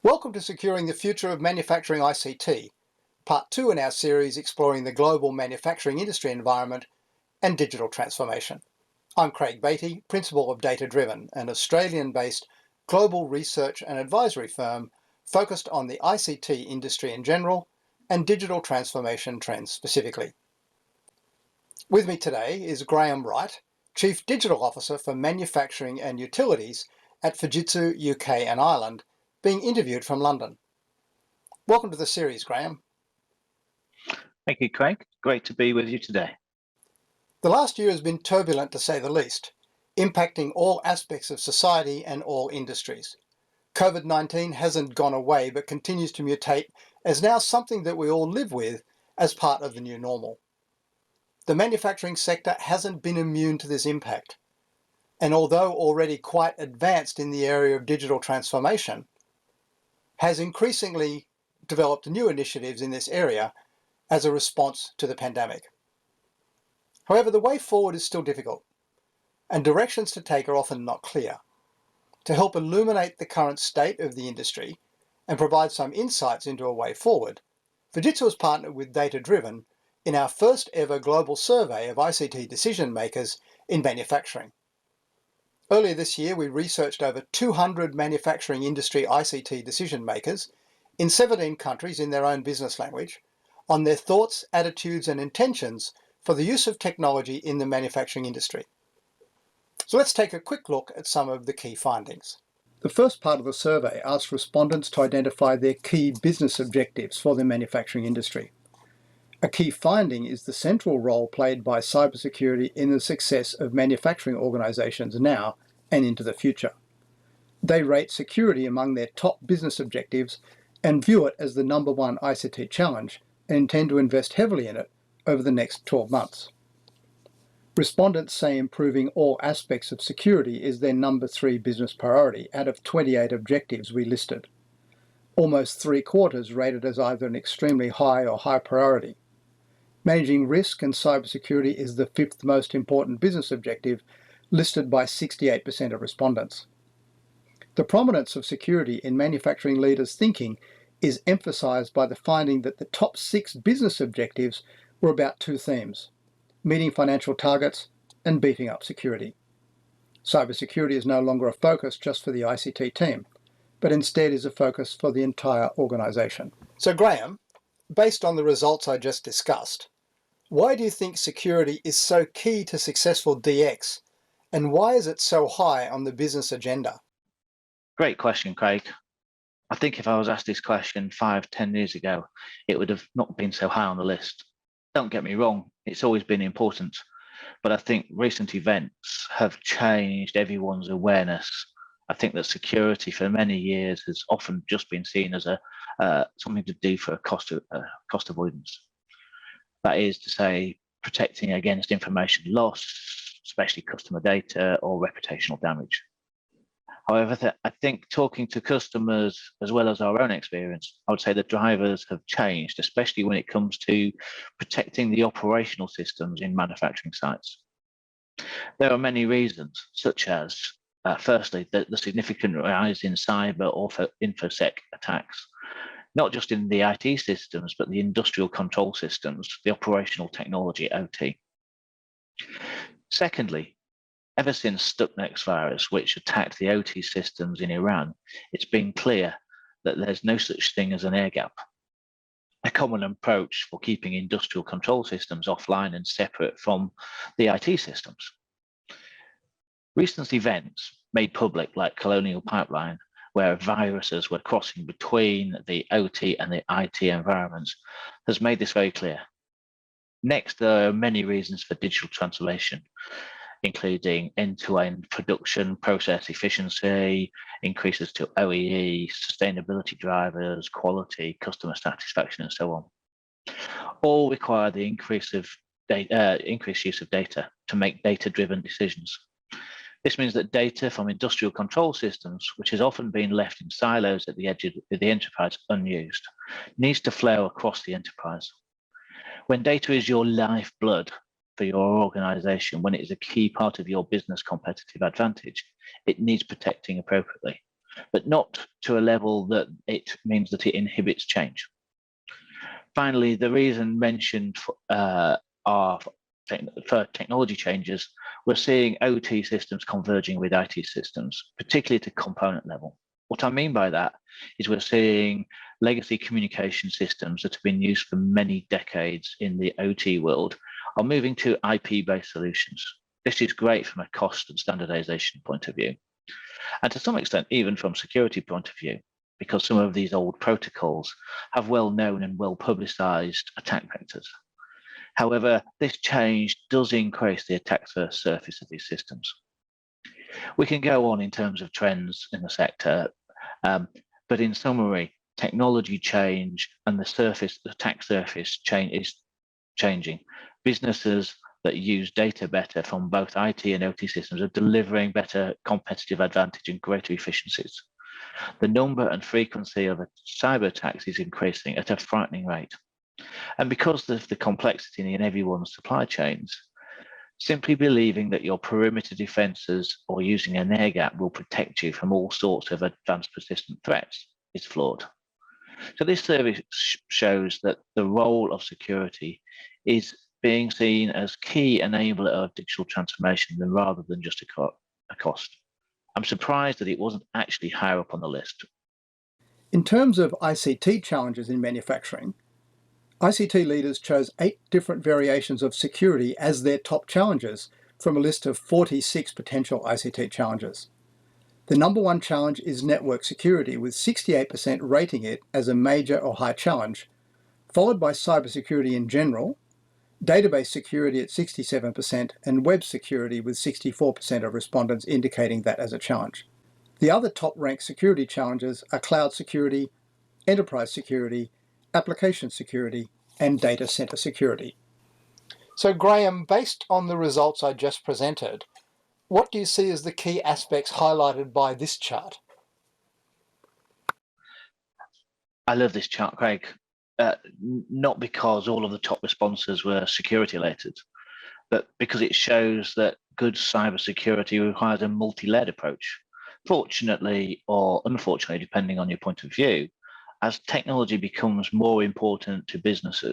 Welcome to Securing the Future of Manufacturing ICT, part 2 in our series exploring the global manufacturing industry environment and digital transformation. I'm Craig Baty, Principal of DataDriven, an Australian-based global research and advisory firm focused on the ICT industry in general and digital transformation trends specifically. With me today is Graeme Wright, Chief Digital Officer for Manufacturing and Utilities at Fujitsu UK and Ireland, being interviewed from London. Welcome to the series, Graeme. Thank you, Craig. Great to be with you today. The last year has been turbulent to say the least, impacting all aspects of society and all industries. COVID-19 hasn't gone away but continues to mutate as now something that we all live with as part of the new normal. The manufacturing sector hasn't been immune to this impact, and although already quite advanced in the area of digital transformation, has increasingly developed new initiatives in this area as a response to the pandemic. However, the way forward is still difficult, and directions to take are often not clear. To help illuminate the current state of the industry and provide some insights into a way forward, Fujitsu has partnered with DataDriven in our first ever global survey of ICT decision makers in manufacturing. Earlier this year, we researched over 200 manufacturing industry ICT decision makers in 17 countries in their own business language on their thoughts, attitudes, and intentions for the use of technology in the manufacturing industry. So let's take a quick look at some of the key findings. The first part of the survey asked respondents to identify their key business objectives for the manufacturing industry. A key finding is the central role played by cybersecurity in the success of manufacturing organisations now and into the future. They rate security among their top business objectives and view it as the number one ICT challenge and intend to invest heavily in it over the next 12 months. Respondents say improving all aspects of security is their number 3 business priority out of 28 objectives we listed. Almost 3/4 rated as either an extremely high or high priority. Managing risk and cybersecurity is the 5th most important business objective, listed by 68% of respondents. The prominence of security in manufacturing leaders' thinking is emphasised by the finding that the top 6 business objectives were about 2 themes: meeting financial targets and beefing up security. Cybersecurity is no longer a focus just for the ICT team, but instead is a focus for the entire organisation. So Graeme, based on the results I just discussed, why do you think security is so key to successful DX, and why is it so high on the business agenda? Great question, Craig. I think if I was asked this question 5-10 years ago, it would have not been so high on the list. Don't get me wrong, it's always been important, but I think recent events have changed everyone's awareness. I think that security for many years has often just been seen as something to do for cost avoidance. That is to say, protecting against information loss, especially customer data or reputational damage. However, I think talking to customers as well as our own experience, I would say the drivers have changed, especially when it comes to protecting the operational systems in manufacturing sites. There are many reasons, such as, firstly, the significant rise in cyber or infosec attacks, not just in the IT systems, but the industrial control systems, the operational technology, OT. Secondly, ever since Stuxnet virus, which attacked the OT systems in Iran, it's been clear that there's no such thing as an air gap, a common approach for keeping industrial control systems offline and separate from the IT systems. Recent events made public, like Colonial Pipeline, where viruses were crossing between the OT and the IT environments, has made this very clear. Next, there are many reasons for digital transformation, including end-to-end production, process efficiency, increases to OEE, sustainability drivers, quality, customer satisfaction, and so on. All require the increased use of data to make data-driven decisions. This means that data from industrial control systems, which has often been left in silos at the edge of the enterprise unused, needs to flow across the enterprise. When data is your lifeblood for your organization, when it is a key part of your business competitive advantage, it needs protecting appropriately. but not to a level that it means that it inhibits change. Finally, the reason mentioned are for technology changes, we're seeing OT systems converging with IT systems, particularly at a component level. What I mean by that is we're seeing legacy communication systems that have been used for many decades in the OT world are moving to IP-based solutions. This is great from a cost and standardization point of view, and to some extent, even from security point of view, because some of these old protocols have well-known and well-publicized attack vectors. However, this change does increase the attack surface of these systems. We can go on in terms of trends in the sector, but in summary, technology change and the attack surface is changing. Businesses that use data better from both IT and OT systems are delivering better competitive advantage and greater efficiencies. The number and frequency of cyber attacks is increasing at a frightening rate. And because of the complexity in everyone's supply chains, simply believing that your perimeter defenses or using an air gap will protect you from all sorts of advanced persistent threats is flawed. So this survey shows that the role of security is being seen as key enabler of digital transformation rather than just a cost. I'm surprised that it wasn't actually higher up on the list. In terms of ICT challenges in manufacturing, ICT leaders chose 8 different variations of security as their top challenges from a list of 46 potential ICT challenges. The number one challenge is network security, with 68% rating it as a major or high challenge, followed by cybersecurity in general, database security at 67%, and web security with 64% of respondents indicating that as a challenge. The other top-ranked security challenges are cloud security, enterprise security, application security, and data center security. So Graeme, based on the results I just presented, what do you see as the key aspects highlighted by this chart? I love this chart, Craig. Not because all of the top responses were security related, but because it shows that good cybersecurity requires a multi-layered approach. Fortunately or unfortunately, depending on your point of view, as technology becomes more important to business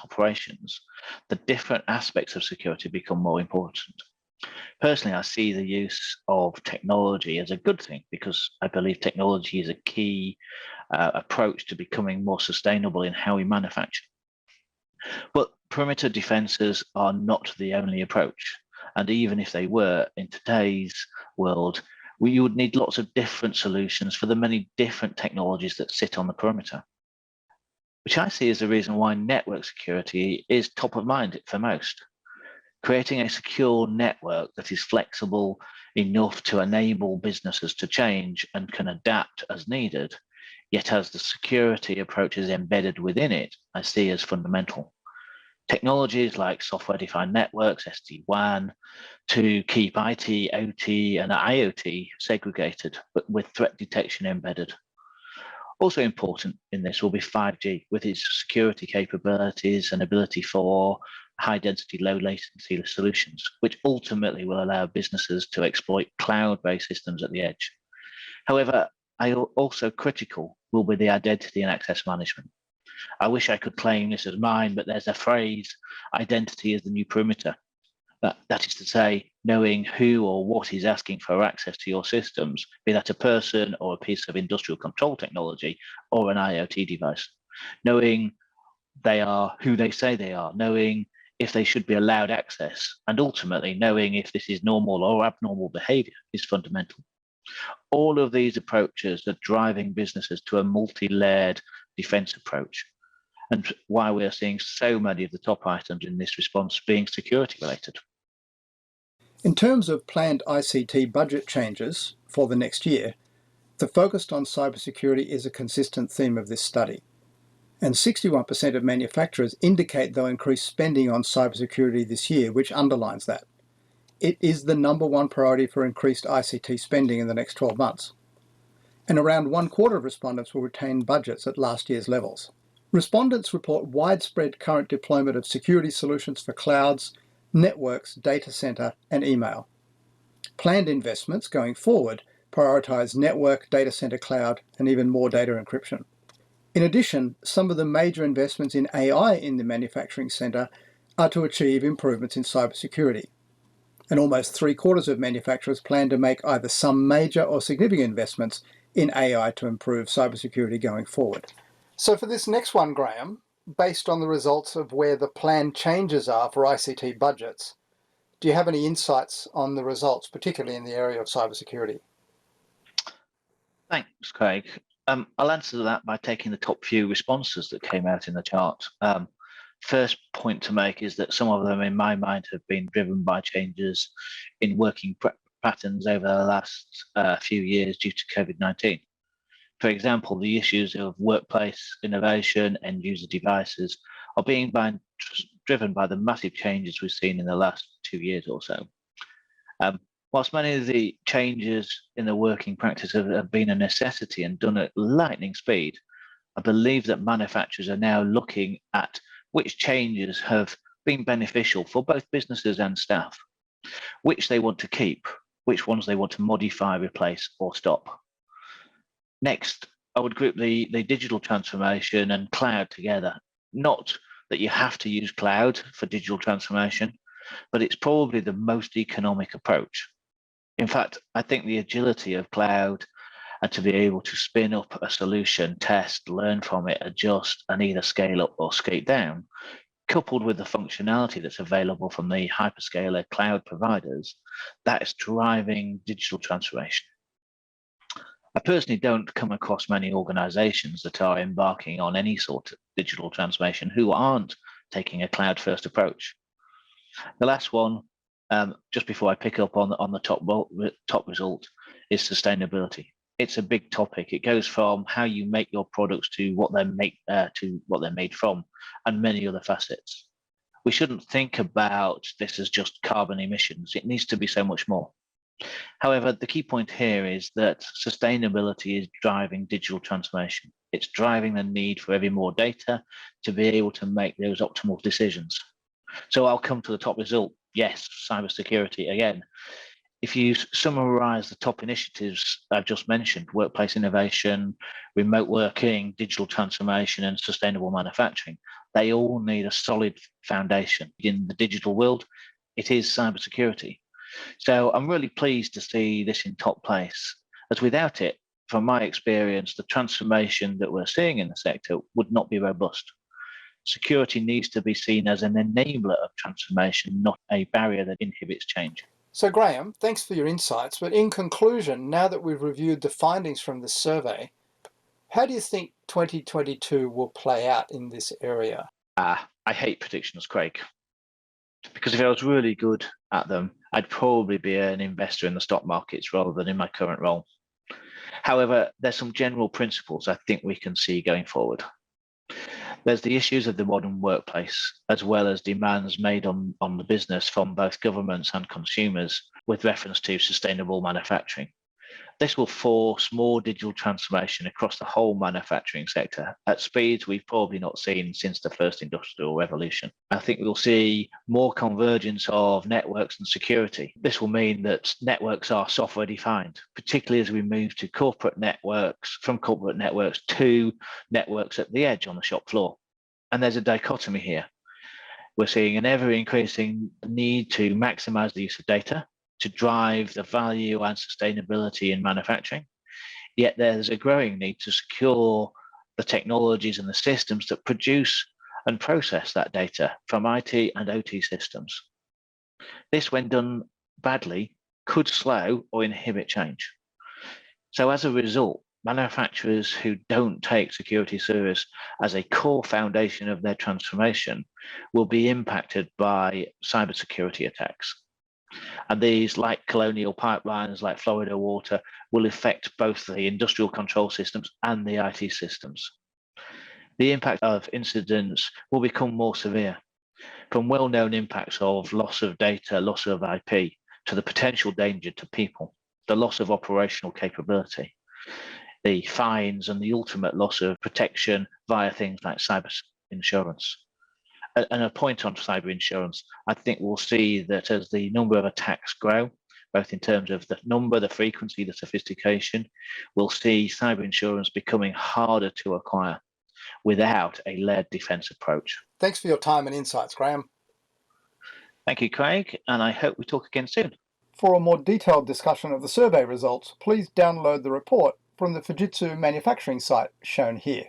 operations, the different aspects of security become more important. Personally, I see the use of technology as a good thing because I believe technology is a key approach to becoming more sustainable in how we manufacture. But perimeter defenses are not the only approach. And even if they were, in today's world, you would need lots of different solutions for the many different technologies that sit on the perimeter, which I see as the reason why network security is top of mind for most. Creating a secure network that is flexible enough to enable businesses to change and can adapt as needed, yet has the security approaches embedded within it, I see as fundamental. Technologies like software-defined networks, SD-WAN, to keep IT, OT, and IoT segregated, but with threat detection embedded. Also important in this will be 5G, with its security capabilities and ability for high-density, low-latency solutions, which ultimately will allow businesses to exploit cloud-based systems at the edge. However, also critical will be the identity and access management. I wish I could claim this as mine, but there's a phrase, identity is the new perimeter. That is to say, knowing who or what is asking for access to your systems, be that a person or a piece of industrial control technology or an IoT device. Knowing they are who they say they are, knowing if they should be allowed access, and ultimately knowing if this is normal or abnormal behavior is fundamental. All of these approaches are driving businesses to a multi-layered defense approach, and why we are seeing so many of the top items in this response being security related. In terms of planned ICT budget changes for the next year, the focus on cybersecurity is a consistent theme of this study. And 61% of manufacturers indicate they'll increase spending on cybersecurity this year, which underlines that. It is the number one priority for increased ICT spending in the next 12 months. And around 1/4 of respondents will retain budgets at last year's levels. Respondents report widespread current deployment of security solutions for clouds, networks, data center, and email. Planned investments going forward prioritise network, data centre, cloud, and even more data encryption. In addition, some of the major investments in AI in the manufacturing centre are to achieve improvements in cybersecurity. And almost 3/4 of manufacturers plan to make either some major or significant investments in AI to improve cybersecurity going forward. So for this next one, Graeme, based on the results of where the planned changes are for ICT budgets, do you have any insights on the results, particularly in the area of cybersecurity? Thanks, Craig. I'll answer that by taking the top few responses that came out in the chart. First point to make is that some of them, in my mind, have been driven by changes in working patterns over the last few years due to COVID-19. For example, the issues of workplace innovation and user devices are being driven by the massive changes we've seen in the last 2 years or so. Whilst many of the changes in the working practice have been a necessity and done at lightning speed, I believe that manufacturers are now looking at which changes have been beneficial for both businesses and staff, which they want to keep, which ones they want to modify, replace, or stop. Next, I would group the digital transformation and cloud together. Not that you have to use cloud for digital transformation, but it's probably the most economic approach. In fact, I think the agility of cloud and to be able to spin up a solution, test, learn from it, adjust, and either scale up or scale down, coupled with the functionality that's available from the hyperscaler cloud providers, that is driving digital transformation. I personally don't come across many organizations that are embarking on any sort of digital transformation who aren't taking a cloud-first approach. The last one, just before I pick up on the top result, is sustainability. It's a big topic. It goes from how you make your products to what they're made from, and many other facets. We shouldn't think about this as just carbon emissions. It needs to be so much more. However, the key point here is that sustainability is driving digital transformation. It's driving the need for ever more data to be able to make those optimal decisions. So I'll come to the top result. Yes, cybersecurity again. If you summarize the top initiatives I've just mentioned, workplace innovation, remote working, digital transformation, and sustainable manufacturing, they all need a solid foundation. In the digital world, it is cybersecurity. So I'm really pleased to see this in top place, as without it, from my experience, the transformation that we're seeing in the sector would not be robust. Security needs to be seen as an enabler of transformation, not a barrier that inhibits change. So Graeme, thanks for your insights. But in conclusion, now that we've reviewed the findings from this survey, how do you think 2022 will play out in this area? I hate predictions, Craig, because if I was really good at them, I'd probably be an investor in the stock markets rather than in my current role. However, there's some general principles I think we can see going forward. There's the issues of the modern workplace, as well as demands made on the business from both governments and consumers with reference to sustainable manufacturing. This will force more digital transformation across the whole manufacturing sector at speeds we've probably not seen since the first industrial revolution. I think we'll see more convergence of networks and security. This will mean that networks are software defined, particularly as we move to corporate networks, from corporate networks to networks at the edge on the shop floor. And there's a dichotomy here. We're seeing an ever increasing need to maximize the use of data to drive the value and sustainability in manufacturing. Yet there's a growing need to secure the technologies and the systems that produce and process that data from IT and OT systems. This, when done badly, could slow or inhibit change. So as a result, manufacturers who don't take security service as a core foundation of their transformation will be impacted by cybersecurity attacks. And these, like colonial pipelines, like Florida water, will affect both the industrial control systems and the IT systems. The impact of incidents will become more severe, from well-known impacts of loss of data, loss of IP, to the potential danger to people, the loss of operational capability, the fines, and the ultimate loss of protection via things like cyber insurance. And a point on cyber insurance, I think we'll see that as the number of attacks grow, both in terms of the number, the frequency, the sophistication, we'll see cyber insurance becoming harder to acquire without a layered defence approach. Thanks for your time and insights, Graeme. Thank you, Craig, and I hope we talk again soon. For a more detailed discussion of the survey results, please download the report from the Fujitsu manufacturing site shown here.